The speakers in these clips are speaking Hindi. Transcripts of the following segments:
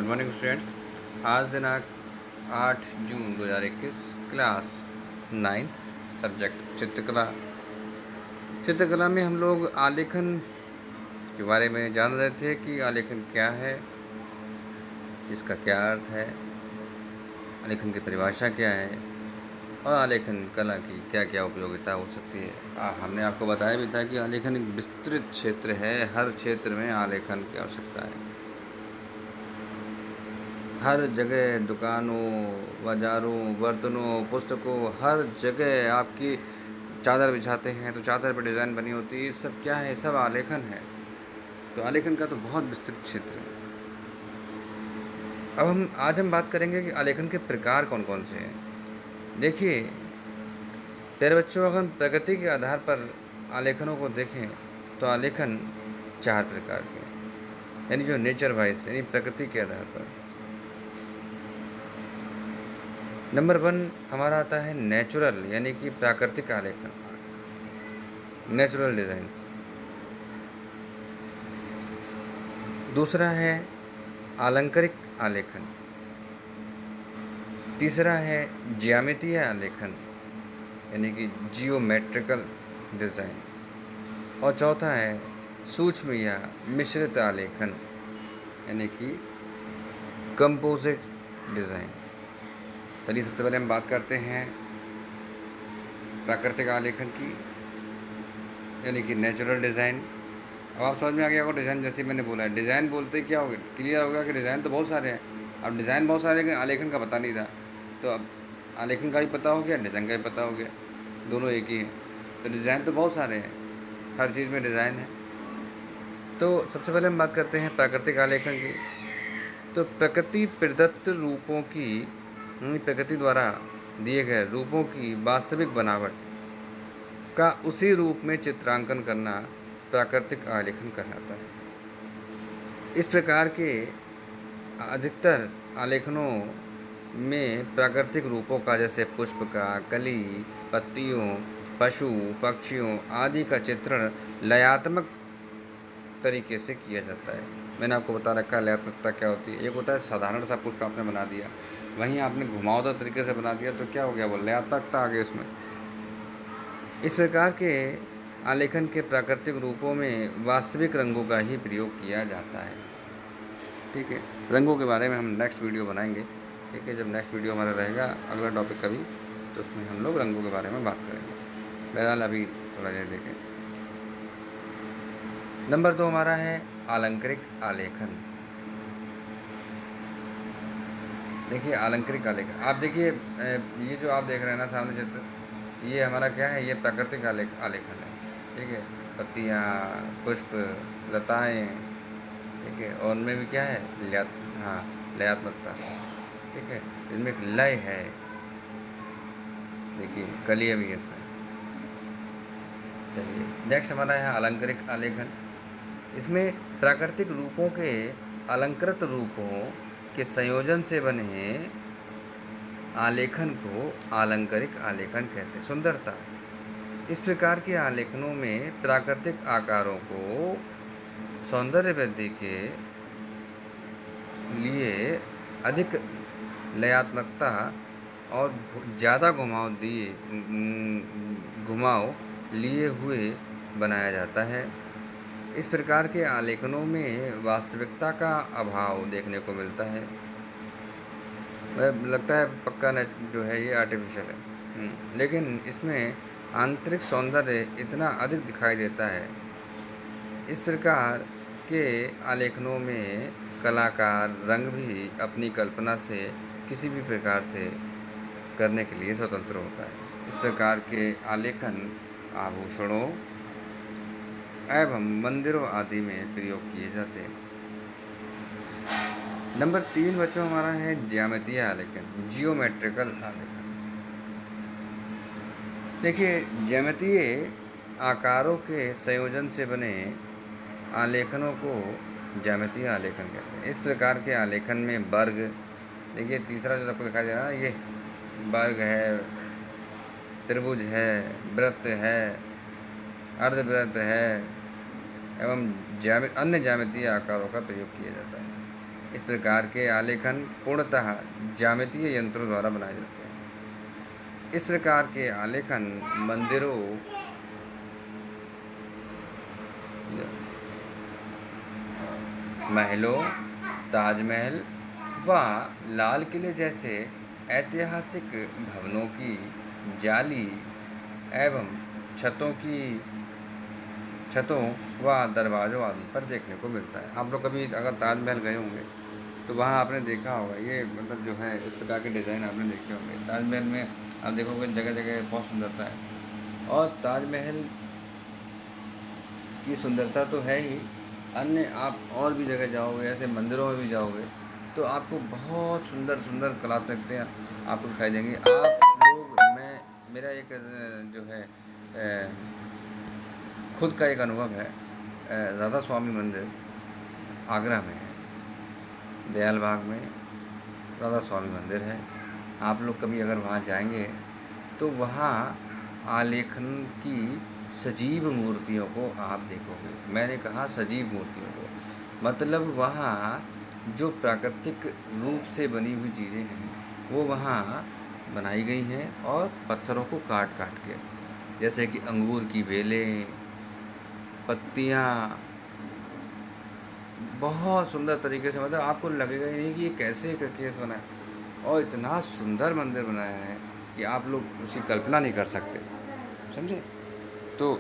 Good morning students. आज दिनांक 8 जून 2021, क्लास 9th, सब्जेक्ट चित्रकला। चित्रकला में हम लोग आलेखन के बारे में जान रहे थे कि आलेखन क्या है, इसका क्या अर्थ है, आलेखन की परिभाषा क्या है और आलेखन कला की क्या क्या उपयोगिता हो सकती है। हमने आपको बताया भी था कि आलेखन एक विस्तृत क्षेत्र है, हर क्षेत्र में आलेखन की आवश्यकता है। हर जगह दुकानों, बाज़ारों, बर्तनों, पुस्तकों, हर जगह आपकी चादर बिछाते हैं तो चादर पर डिज़ाइन बनी होती है। ये सब क्या है? सब आलेखन है। तो आलेखन का तो बहुत विस्तृत क्षेत्र है। अब आज हम बात करेंगे कि आलेखन के प्रकार कौन कौन से हैं। देखिए प्यारे बच्चों, अगर हम प्रकृति के आधार पर आलेखनों को देखें तो आलेखन 4 प्रकार के हैं, यानी जो नेचर वाइज, यानी प्रकृति के आधार पर। नंबर 1 हमारा आता है नेचुरल, यानी कि प्राकृतिक आलेखन, नेचुरल डिज़ाइंस। दूसरा है आलंकारिक आलेखन। तीसरा है ज्यामितीय आलेखन, यानी कि जियोमेट्रिकल डिज़ाइन। और चौथा है सूक्ष्म या मिश्रित आलेखन, यानी कि कंपोजिट डिज़ाइन। चलिए सबसे पहले हम बात करते हैं प्राकृतिक आलेखन की, यानी कि नेचुरल डिज़ाइन। अब आप समझ में आ गया होगा डिज़ाइन, जैसे मैंने बोला है। डिज़ाइन बोलते ही क्या हो गया, क्लियर हो गया कि डिज़ाइन तो बहुत सारे हैं। अब डिज़ाइन बहुत सारे हैं, आलेखन का पता नहीं था, तो अब आलेखन का भी पता हो गया, डिज़ाइन का भी पता हो गया, दोनों एक ही हैं। तो डिज़ाइन तो बहुत सारे हैं, हर चीज़ में डिज़ाइन है। तो सबसे पहले हम बात करते हैं प्राकृतिक आलेखन की। तो प्रकृति प्रदत्त रूपों की, प्रकृति द्वारा दिए गए रूपों की वास्तविक बनावट का उसी रूप में चित्रांकन करना प्राकृतिक आलेखन कहलाता है। इस प्रकार के अधिकतर आलेखनों में प्राकृतिक रूपों का, जैसे पुष्प का, कली, पत्तियों, पशु पक्षियों आदि का चित्रण लयात्मक तरीके से किया जाता है। मैंने आपको बता रखा है लयात्मकता क्या होती है। एक होता है साधारण सा पुष्प आपने बना दिया, वहीं आपने घुमावदार तरीके से बना दिया, तो क्या हो गया, वो लयात्मकता आ गई उसमें। इस प्रकार के आलेखन के प्राकृतिक रूपों में वास्तविक रंगों का ही प्रयोग किया जाता है। ठीक है, रंगों के बारे में हम नेक्स्ट वीडियो बनाएंगे। ठीक है, जब नेक्स्ट वीडियो हमारा रहेगा अगला टॉपिक कभी, तो उसमें हम लोग रंगों के बारे में बात करेंगे। बहरहाल अभी थोड़ा देर देखें। नंबर 2 हमारा है आलंकारिक आलेखन। देखिए अलंकारिक आलेखन, आप देखिए ये जो आप देख रहे हैं ना सामने चित्र, ये हमारा क्या है, ये प्राकृतिक आलेखन है। ठीक है, पत्तियाँ, पुष्प, लताएँ, ठीक है, और उनमें भी क्या है, लयात्मकता। ठीक है, इनमें एक लय है। देखिए कलियाँ भी है इसमें। चलिए नेक्स्ट हमारा है अलंकारिक आलेखन। इसमें प्राकृतिक रूपों के अलंकृत रूपों के संयोजन से बने आलेखन को आलंकारिक आलेखन कहते हैं। सुंदरता, इस प्रकार के आलेखनों में प्राकृतिक आकारों को सौंदर्य वृद्धि के लिए अधिक लयात्मकता और ज़्यादा घुमाव लिए हुए बनाया जाता है। इस प्रकार के आलेखनों में वास्तविकता का अभाव देखने को मिलता है। लगता है पक्का न जो है ये आर्टिफिशियल है, लेकिन इसमें आंतरिक सौंदर्य इतना अधिक दिखाई देता है। इस प्रकार के आलेखनों में कलाकार रंग भी अपनी कल्पना से किसी भी प्रकार से करने के लिए स्वतंत्र होता है। इस प्रकार के आलेखन आभूषणों एवं मंदिरों आदि में प्रयोग किए जाते हैं। नंबर 3 बच्चों हमारा है ज्यामितीय आलेखन, जियोमेट्रिकल आलेखन। देखिए ज्यामितीय आकारों के संयोजन से बने आलेखनों को ज्यामितीय आलेखन कहते हैं। इस प्रकार के आलेखन में वर्ग, देखिए तीसरा जो आपको दिखाई दे रहा है, ये वर्ग है, त्रिभुज है, वृत्त है, अर्धवृत्त है एवं अन्य ज्यामितीय आकारों का प्रयोग किया जाता है। इस प्रकार के आलेखन पूर्णतः ज्यामितीय यंत्रों द्वारा बनाए जाते हैं। इस प्रकार के आलेखन मंदिरों, महलों, ताजमहल व लाल किले जैसे ऐतिहासिक भवनों की जाली एवं छतों की छतों व दरवाज़ों आदि पर देखने को मिलता है। आप लोग कभी अगर ताजमहल गए होंगे तो वहाँ आपने देखा होगा, ये मतलब जो है इस प्रकार के डिज़ाइन आपने देखे होंगे। ताजमहल में आप देखोगे जगह जगह बहुत सुंदरता है, और ताजमहल की सुंदरता तो है ही, अन्य आप और भी जगह जाओगे, ऐसे मंदिरों में भी जाओगे तो आपको बहुत सुंदर सुंदर कलाकृतियाँ आपको दिखाई देंगी। आप लोग, मैं, मेरा एक जो है खुद का एक अनुभव है। राधा स्वामी मंदिर आगरा में है, दयाल बाग में राधा स्वामी मंदिर है। आप लोग कभी अगर वहाँ जाएंगे तो वहाँ आलेखन की सजीव मूर्तियों को आप देखोगे। मैंने कहा सजीव मूर्तियों को, मतलब वहाँ जो प्राकृतिक रूप से बनी हुई चीज़ें हैं वो वहाँ बनाई गई हैं, और पत्थरों को काट काट के, जैसे कि अंगूर की बेलें, पत्तियाँ, बहुत सुंदर तरीके से, मतलब आपको लगेगा ही नहीं कि ये कैसे करके इस बना है। और इतना सुंदर मंदिर बनाया है कि आप लोग उसकी कल्पना नहीं कर सकते, समझे। तो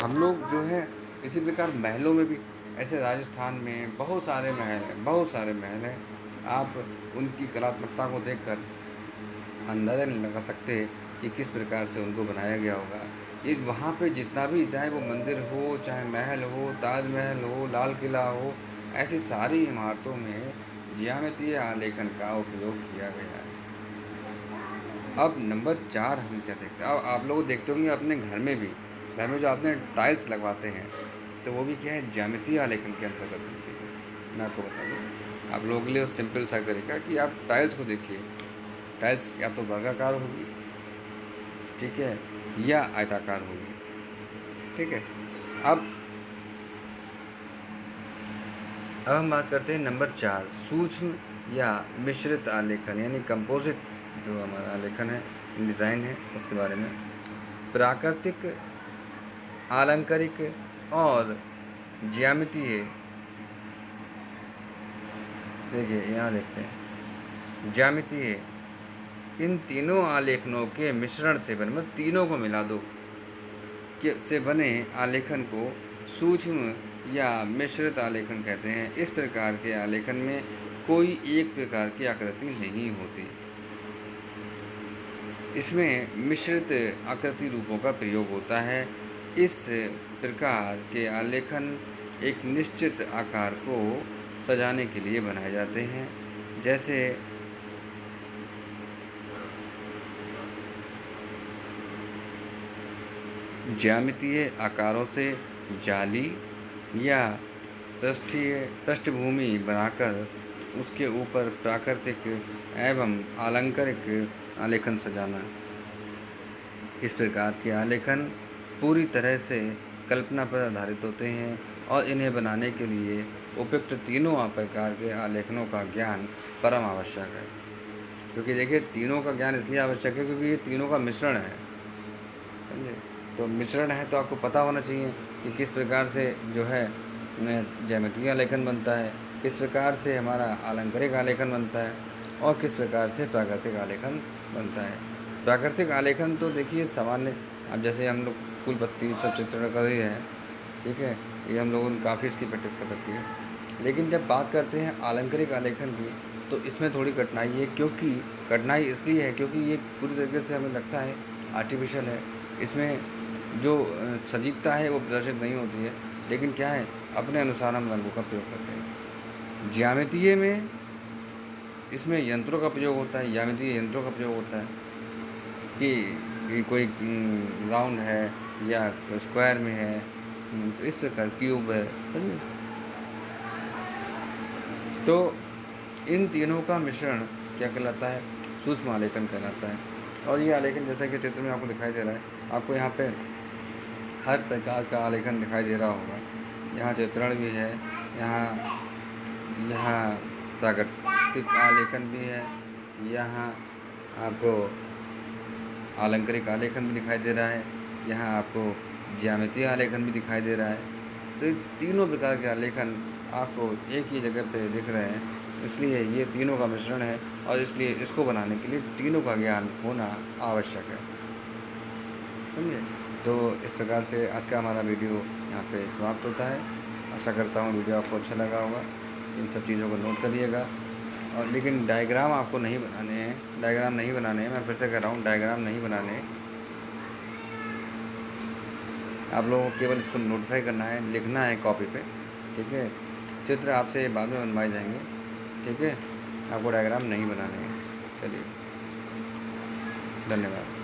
हम लोग जो है इसी प्रकार महलों में भी, ऐसे राजस्थान में बहुत सारे महल हैं, बहुत सारे महल हैं। आप उनकी कलात्मकता को देखकर अंदाज़ा नहीं लगा सकते कि किस प्रकार से उनको बनाया गया होगा। ये वहाँ पे जितना भी, चाहे वो मंदिर हो, चाहे महल हो, ताजमहल हो, लाल किला हो, ऐसी सारी इमारतों में ज्यामितीय आलेखन का उपयोग किया गया है। अब नंबर 4 हम क्या देखते हैं, अब आप लोग देखते होंगे अपने घर में भी, घर में जो आपने टाइल्स लगवाते हैं तो वो भी क्या है, ज्यामितीय आलेखन के अंतर्गत बनती है। मैं आपको बता दूँ, आप लोगों के लिए सिंपल सा तरीका कि आप टाइल्स को देखिए। टाइल्स या तो वर्गाकार होगी, ठीक है, या आयताकार होगी, ठीक है। अब अब हम बात करते हैं नंबर 4, सूक्ष्म या मिश्रित आलेखन, यानी कंपोजिट जो हमारा आलेखन है, डिज़ाइन है, उसके बारे में। प्राकृतिक, आलंकारिक और ज्यामितीय, देखिए यहाँ देखते हैं ज्यामितीय, इन तीनों आलेखनों के मिश्रण से बने, मतलब तीनों को मिला दो के से बने आलेखन को सूक्ष्म या मिश्रित आलेखन कहते हैं। इस प्रकार के आलेखन में कोई एक प्रकार की आकृति नहीं होती। इसमें मिश्रित आकृति रूपों का प्रयोग होता है। इस प्रकार के आलेखन एक निश्चित आकार को सजाने के लिए बनाए जाते हैं, जैसे ज्यामितीय आकारों से जाली या पृष्ठभूमि बनाकर उसके ऊपर प्राकृतिक एवं आलंकारिक आलेखन सजाना। इस प्रकार के आलेखन पूरी तरह से कल्पना पर आधारित होते हैं, और इन्हें बनाने के लिए उपयुक्त तीनों प्रकार के आलेखनों का ज्ञान परम आवश्यक है। क्योंकि देखिए, तीनों का ज्ञान इसलिए आवश्यक है क्योंकि ये तीनों का मिश्रण है, समझे। तो मिश्रण है तो आपको पता होना चाहिए कि किस प्रकार से जो है ज्यामितीय आलेखन बनता है, किस प्रकार से हमारा आलंकारिक आलेखन बनता है, और किस प्रकार से प्राकृतिक आलेखन बनता है। प्राकृतिक आलेखन तो देखिए सामान्य, अब जैसे हम लोग फूल पत्ती सब चित्रण कर ही हैं, ठीक है, ये हम लोगों ने काफ़ी इसकी प्रैक्टिस कर रखी है। लेकिन जब बात करते हैं आलंकारिक आलेखन की तो इसमें थोड़ी कठिनाई है, क्योंकि कठिनाई इसलिए है क्योंकि ये पूरी तरीके से हमें लगता है आर्टिफिशियल है। इसमें जो सजीवता है वो प्रदर्शित नहीं होती है, लेकिन क्या है, अपने अनुसार हम रंगों का प्रयोग करते हैं। ज्यामितीय में इसमें यंत्रों का प्रयोग होता है, ज्यामितीय यंत्रों का प्रयोग होता है कि कोई राउंड है या स्क्वायर में है, तो इस प्रकार क्यूब है, समझे। तो इन तीनों का मिश्रण क्या कहलाता है, सूक्ष्म आलेखन कहलाता है। और ये आलेखन जैसा कि चित्र में आपको दिखाई दे रहा है, आपको यहाँ पे हर प्रकार का आलेखन दिखाई दे रहा होगा। यहाँ चित्रण भी है, यहाँ यहाँ प्राकृतिक आलेखन भी है, यहाँ आपको आलंकारिक आलेखन भी दिखाई दे रहा है, यहाँ आपको ज्यामितीय आलेखन भी दिखाई दे रहा है। तो ये तीनों प्रकार के आलेखन आपको एक ही जगह पे दिख रहे हैं, इसलिए ये तीनों का मिश्रण है और इसलिए इसको बनाने के लिए तीनों का ज्ञान होना आवश्यक है। समझे? तो इस प्रकार से आज का हमारा वीडियो यहाँ पे समाप्त होता है। आशा करता हूँ वीडियो आपको अच्छा लगा होगा। इन सब चीज़ों को नोट करिएगा। और लेकिन डायग्राम आपको नहीं बनाने हैं, डायग्राम नहीं बनाने हैं, मैं फिर से कह रहा हूँ, डायग्राम नहीं बनाने हैं। आप लोगों को केवल इसको नोटिफाई करना है, लिखना है कॉपी पे, ठीक है। चित्र आपसे बाद में बनवाए जाएंगे, ठीक है। आपको डायग्राम नहीं बनाने हैं। चलिए, धन्यवाद।